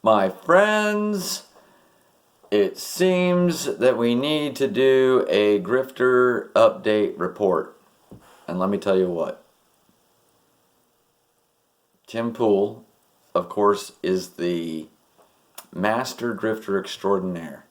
My friends, it seems that we need to do a grifter update report. And let me tell you what. Tim Pool, of course, is the master grifter extraordinaire,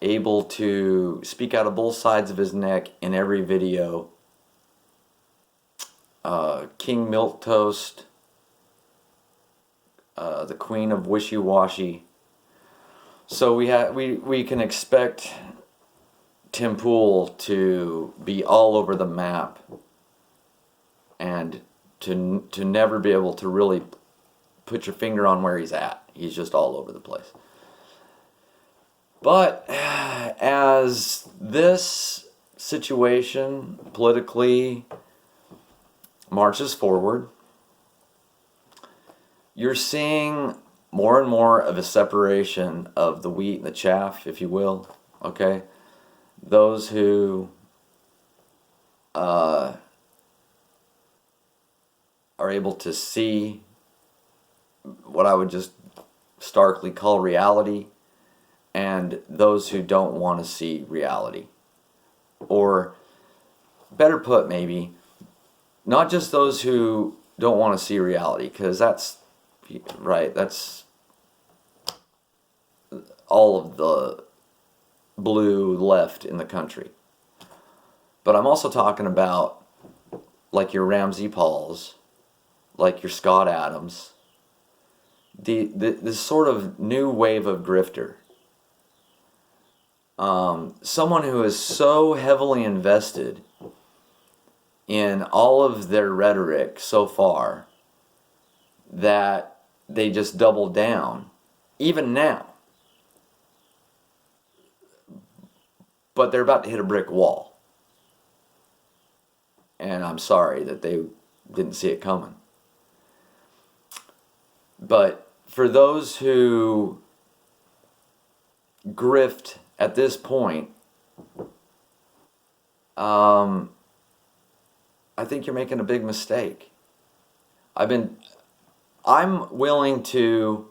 able to speak out of both sides of his neck in every video. King Milquetoast, the Queen of Wishy-Washy. So we can expect Tim Pool to be all over the map and to never be able to really put your finger on where he's at. He's just all over the place. But as this situation politically marches forward, you're seeing more and more of a separation of the wheat and the chaff, if you will. Okay? Those who are able to see what I would just starkly call reality, and those who don't want to see reality. Or, better put, maybe, not just those who don't want to see reality, because that's right, that's all of the blue left in the country. But I'm also talking about like your Ramsey Pauls, like your Scott Adams, this sort of new wave of grifter. Someone who is so heavily invested in all of their rhetoric so far that they just double down, even now. But they're about to hit a brick wall. And I'm sorry that they didn't see it coming. But for those who grift at this point, I think you're making a big mistake. I'm willing to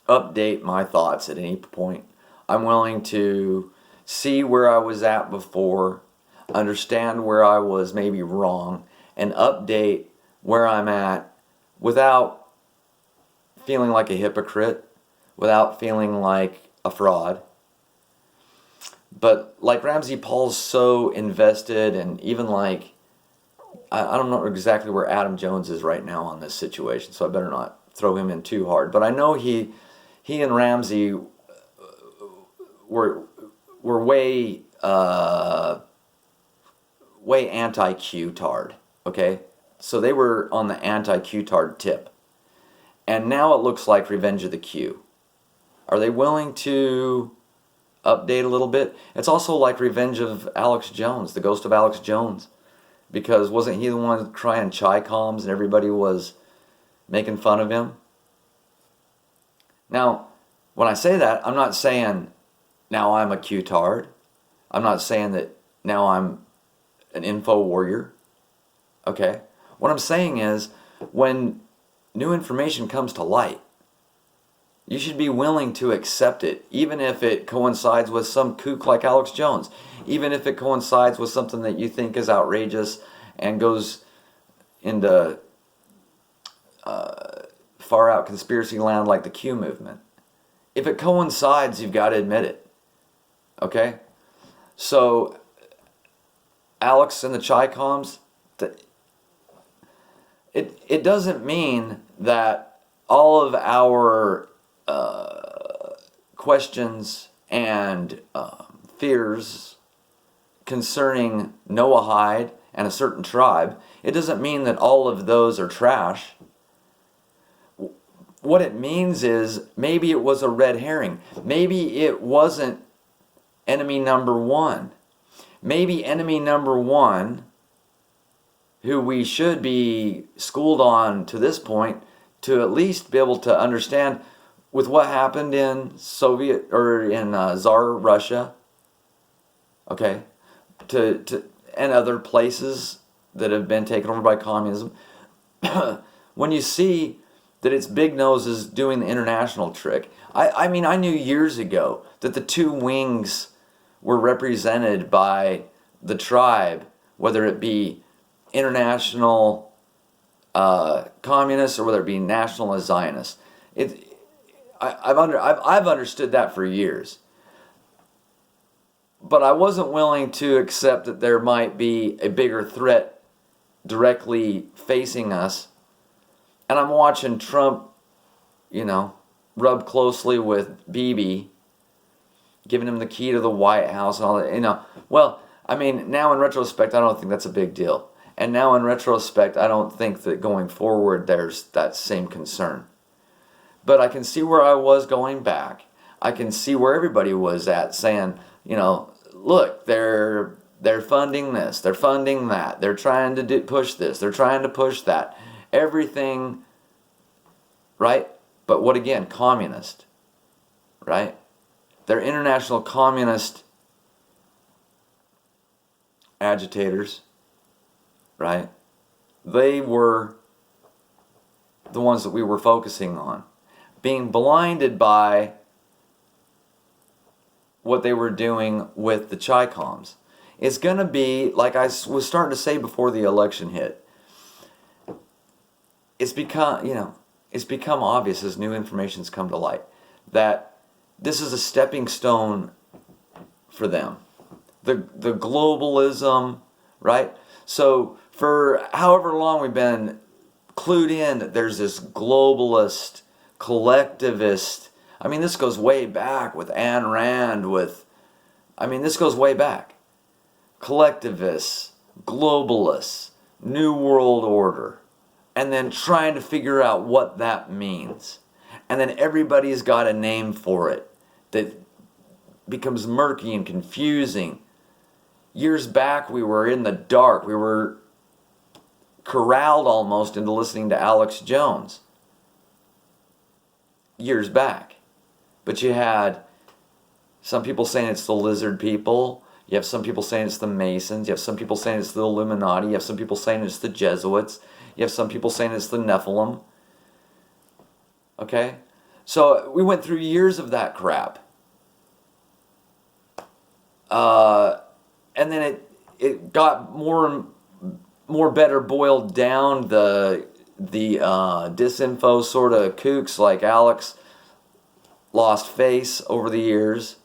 update my thoughts at any point. I'm willing to see where I was at before, understand where I was maybe wrong, and update where I'm at without feeling like a hypocrite, without feeling like a fraud. But like Ramsey Paul's so invested, and even like, I don't know exactly where Adam Jones is right now on this situation, so I better not throw him in too hard. But I know he and Ramsey were way anti-Q-tard, okay? So they were on the anti-Q-tard tip. And now it looks like Revenge of the Q. Are they willing to update a little bit? It's also like Revenge of Alex Jones, the ghost of Alex Jones. Because wasn't he the one crying chai coms and everybody was making fun of him? Now, when I say that, I'm not saying now I'm a Q-tard. I'm not saying that now I'm an info warrior. Okay? What I'm saying is, when new information comes to light, you should be willing to accept it, even if it coincides with some kook like Alex Jones, even if it coincides with something that you think is outrageous and goes into far out conspiracy land like the Q movement. If it coincides, you've got to admit it. Okay? So, Alex and the chai coms, it doesn't mean that all of our questions and fears concerning Noahide and a certain tribe, it doesn't mean that all of those are trash. What it means is maybe it was a red herring. Maybe it wasn't enemy number one. Maybe enemy number one, who we should be schooled on to this point, to at least be able to understand with what happened in Soviet or in Tsar Russia, okay, and other places that have been taken over by communism. When you see that it's big noses doing the international trick. I mean, I knew years ago that the two wings were represented by the tribe, whether it be international communists or whether it be nationalist Zionists. I've understood that for years, but I wasn't willing to accept that there might be a bigger threat directly facing us. And I'm watching Trump, rub closely with Bibi, giving him the key to the White House and all that. Well, I mean, now in retrospect, I don't think that's a big deal. And now in retrospect, I don't think that going forward there's that same concern. But I can see where I was going back. I can see where everybody was at, saying, look, they're funding this, they're funding that, they're trying to push this, they're trying to push that. Everything, right? But what again? Communist, right? They're international communist agitators, right? They were the ones that we were focusing on. Being blinded by what they were doing with the Chi-Coms. It's going to be, like I was starting to say before the election hit, it's become obvious as new information's come to light that this is a stepping stone for them. The globalism, right? So for however long we've been clued in that there's this globalist, collectivist, I mean, this goes way back with Ayn Rand, this goes way back. Collectivists, globalists, New World Order, and then trying to figure out what that means. And then everybody's got a name for it that becomes murky and confusing. Years back, we were in the dark. We were corralled almost into listening to Alex Jones. Years back. But you had some people saying it's the lizard people. You have some people saying it's the Masons. You have some people saying it's the Illuminati. You have some people saying it's the Jesuits. You have some people saying it's the Nephilim. Okay? So we went through years of that crap. And then it got more better boiled down. The disinfo sort of kooks like Alex lost face over the years.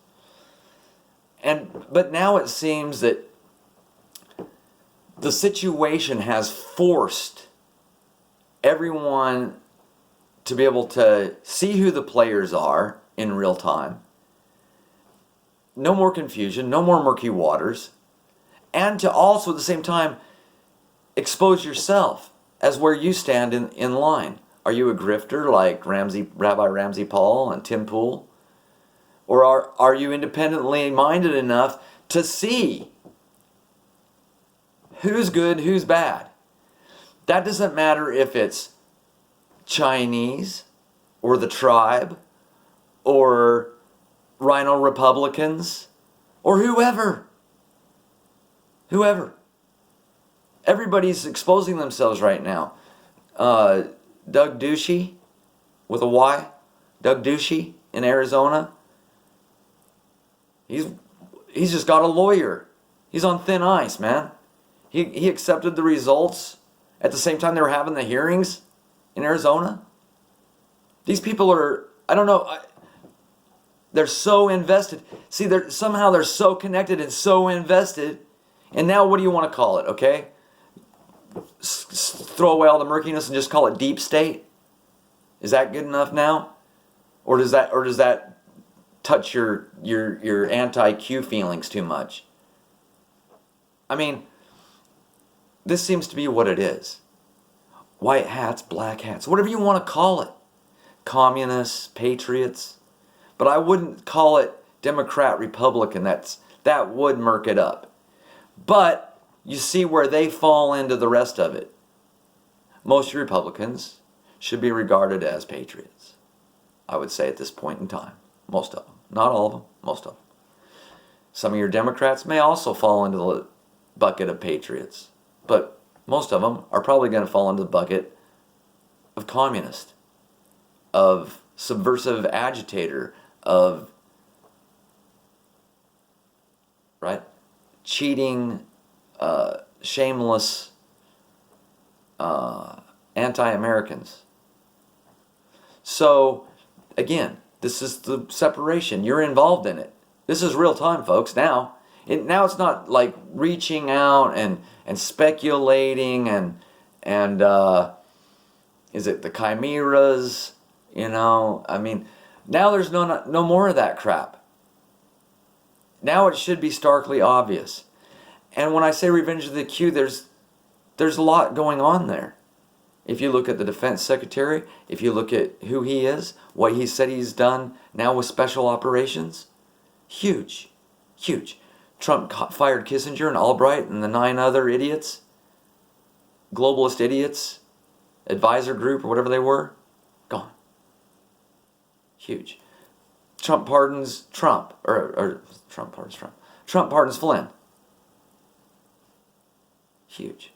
But now it seems that the situation has forced everyone to be able to see who the players are in real time. No more confusion, no more murky waters. And to also at the same time expose yourself as where you stand in line. Are you a grifter like Rabbi Ramsey Paul and Tim Pool? Or are you independently minded enough to see who's good, who's bad? That doesn't matter if it's Chinese or the tribe or Rhino Republicans or whoever. Everybody's exposing themselves right now. Doug Ducey with a Y, Doug Ducey in Arizona. He's just got a lawyer. He's on thin ice, man. He accepted the results at the same time they were having the hearings in Arizona. These people are, I don't know, they're so invested. See, they're so connected and so invested. And now what do you want to call it, okay? Throw away all the murkiness and just call it deep state? Is that good enough now? Or does that touch your anti-Q feelings too much? I mean, this seems to be what it is. White hats, black hats, whatever you want to call it. Communists, patriots. But I wouldn't call it Democrat, Republican. That would murk it up. But you see where they fall into the rest of it. Most Republicans should be regarded as patriots, I would say at this point in time. Most of them. Not all of them, most of them. Some of your Democrats may also fall into the bucket of patriots. But most of them are probably going to fall into the bucket of communist. of subversive agitator, of, right, cheating, shameless anti-Americans. So, again, this is the separation. You're involved in it. This is real time, folks. Now it's not like reaching out and speculating and is it the chimeras? I mean, now there's no more of that crap. Now it should be starkly obvious. And when I say Revenge of the Q, there's a lot going on there. If you look at the defense secretary, if you look at who he is, what he said he's done now with special operations, huge, huge. Trump fired Kissinger and Albright and the 9 other idiots, globalist idiots, advisor group or whatever they were, gone. Huge. Trump pardons Trump, or Trump pardons Trump. Trump pardons Flynn. Huge.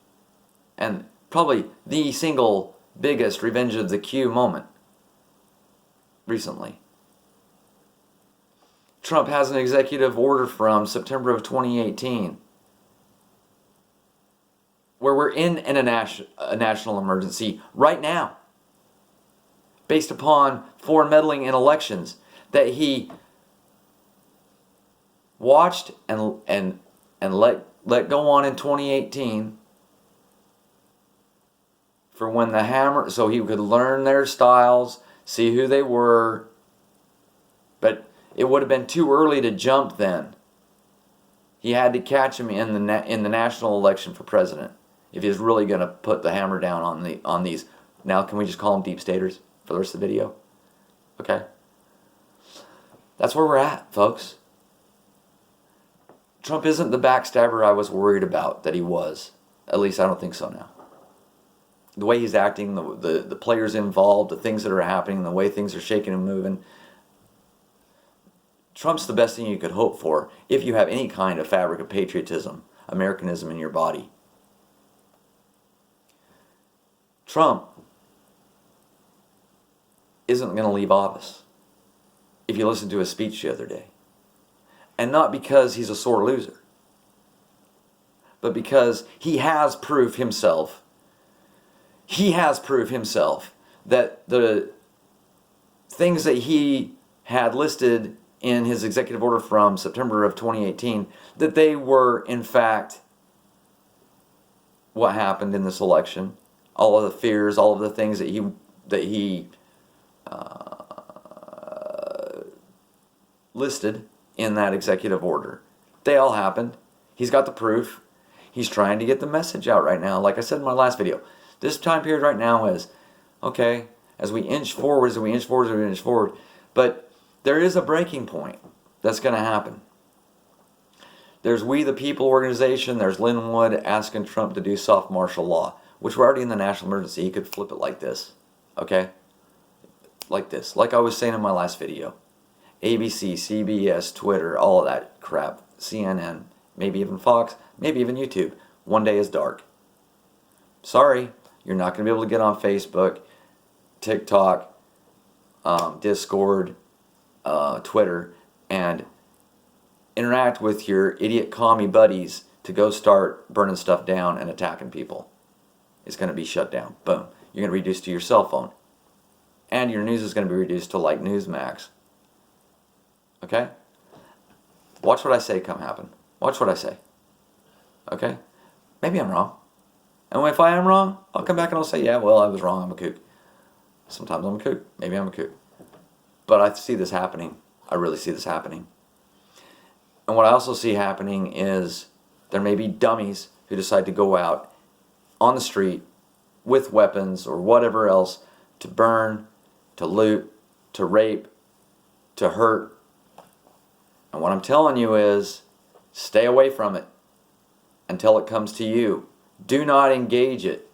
And probably the single biggest Revenge of the Q moment recently. Trump has an executive order from September of 2018 where we're in a national emergency right now based upon foreign meddling in elections that he watched and let go on in 2018 for when the hammer, so he could learn their styles, see who they were. But it would have been too early to jump then. He had to catch him in the national election for president if he was really going to put the hammer down on these. Now, can we just call them deep staters for the rest of the video? Okay. That's where we're at, folks. Trump isn't the backstabber I was worried about that he was. At least I don't think so now. The way he's acting, the players involved, the things that are happening, the way things are shaking and moving. Trump's the best thing you could hope for if you have any kind of fabric of patriotism, Americanism in your body. Trump isn't going to leave office, if you listen to his speech the other day. And not because he's a sore loser, but because he has proof himself. He has proof himself that the things that he had listed in his executive order from September of 2018, that they were in fact what happened in this election. All of the fears, all of the things that he listed in that executive order. They all happened. He's got the proof. He's trying to get the message out right now. Like I said in my last video, this time period right now is, okay, as we inch forward, but there is a breaking point that's going to happen. There's We the People organization, there's Linwood asking Trump to do soft martial law, which we're already in the national emergency. He could flip it like this, okay? Like this, like I was saying in my last video. ABC, CBS, Twitter, all of that crap, CNN, maybe even Fox, maybe even YouTube. One day is dark. Sorry, you're not going to be able to get on Facebook, TikTok, Discord, Twitter, and interact with your idiot commie buddies to go start burning stuff down and attacking people. It's going to be shut down. Boom. You're going to reduce to your cell phone. And your news is going to be reduced to like Newsmax. Okay? Watch what I say come happen. Watch what I say. Okay? Maybe I'm wrong. And if I am wrong, I'll come back and I'll say, yeah, well, I was wrong. I'm a kook. Sometimes I'm a kook. Maybe I'm a kook. But I see this happening. I really see this happening. And what I also see happening is there may be dummies who decide to go out on the street with weapons or whatever else to burn, to loot, to rape, to hurt. And what I'm telling you is stay away from it until it comes to you. Do not engage it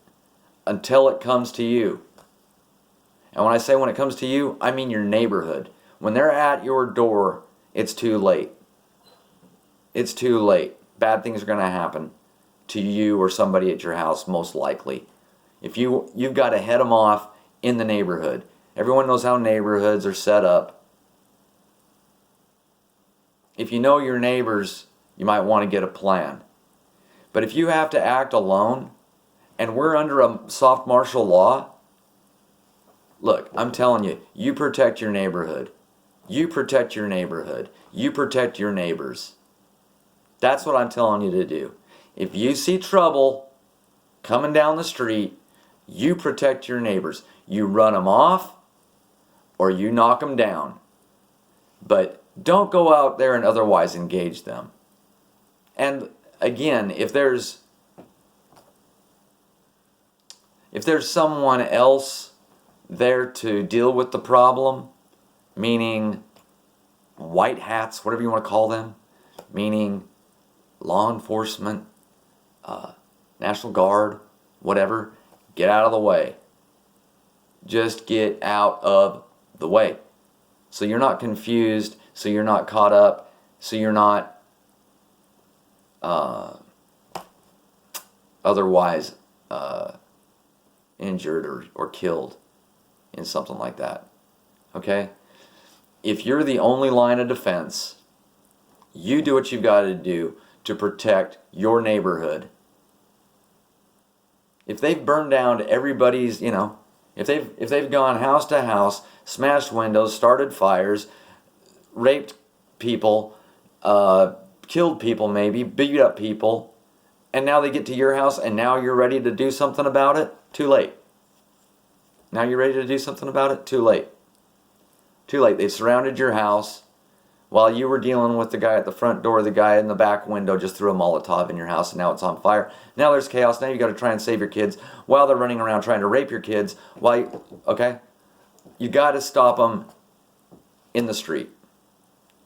until it comes to you. And when I say when it comes to you, I mean your neighborhood. When they're at your door, it's too late. It's too late. Bad things are going to happen to you or somebody at your house, most likely. If you've got to head them off in the neighborhood. Everyone knows how neighborhoods are set up. If you know your neighbors, you might want to get a plan. But if you have to act alone, and we're under a soft martial law, look, I'm telling you, you protect your neighborhood. You protect your neighborhood. You protect your neighbors. That's what I'm telling you to do. If you see trouble coming down the street, you protect your neighbors. You run them off or you knock them down. But don't go out there and otherwise engage them. And again, if there's someone else there to deal with the problem, meaning white hats, whatever you want to call them, meaning law enforcement, National Guard, whatever, get out of the way. Just get out of the way. So you're not confused, so you're not caught up, so you're not otherwise injured or killed in something like that. Okay? If you're the only line of defense, you do what you've got to do to protect your neighborhood. If they've burned down everybody's, if they've gone house to house, smashed windows, started fires, raped people, killed people maybe, beat up people, and now they get to your house and now you're ready to do something about it, too late. Now you're ready to do something about it, too late. Too late. They surrounded your house while you were dealing with the guy at the front door. The guy in the back window just threw a Molotov in your house and now it's on fire. Now there's chaos. Now you got to try and save your kids while they're running around trying to rape your kids. Okay? You got to stop them in the street.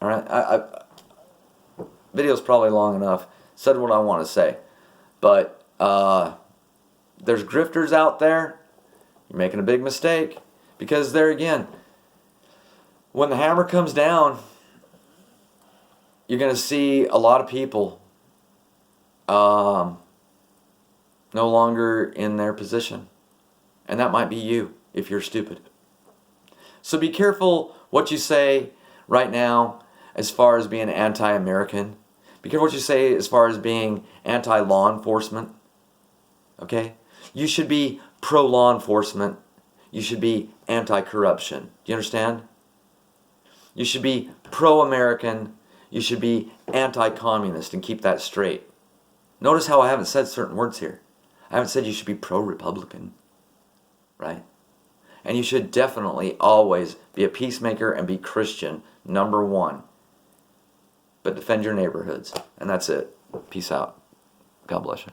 All right? Video's probably long enough. Said what I want to say. But there's grifters out there. You're making a big mistake. Because there again, when the hammer comes down, you're going to see a lot of people no longer in their position. And that might be you if you're stupid. So be careful what you say right now as far as being anti-American. Be careful what you say as far as being anti-law enforcement. Okay? You should be pro-law enforcement. You should be anti-corruption. Do you understand? You should be pro-American. You should be anti-communist and keep that straight. Notice how I haven't said certain words here. I haven't said you should be pro-Republican. Right? And you should definitely always be a peacemaker and be Christian, number one. But defend your neighborhoods. And that's it. Peace out. God bless you.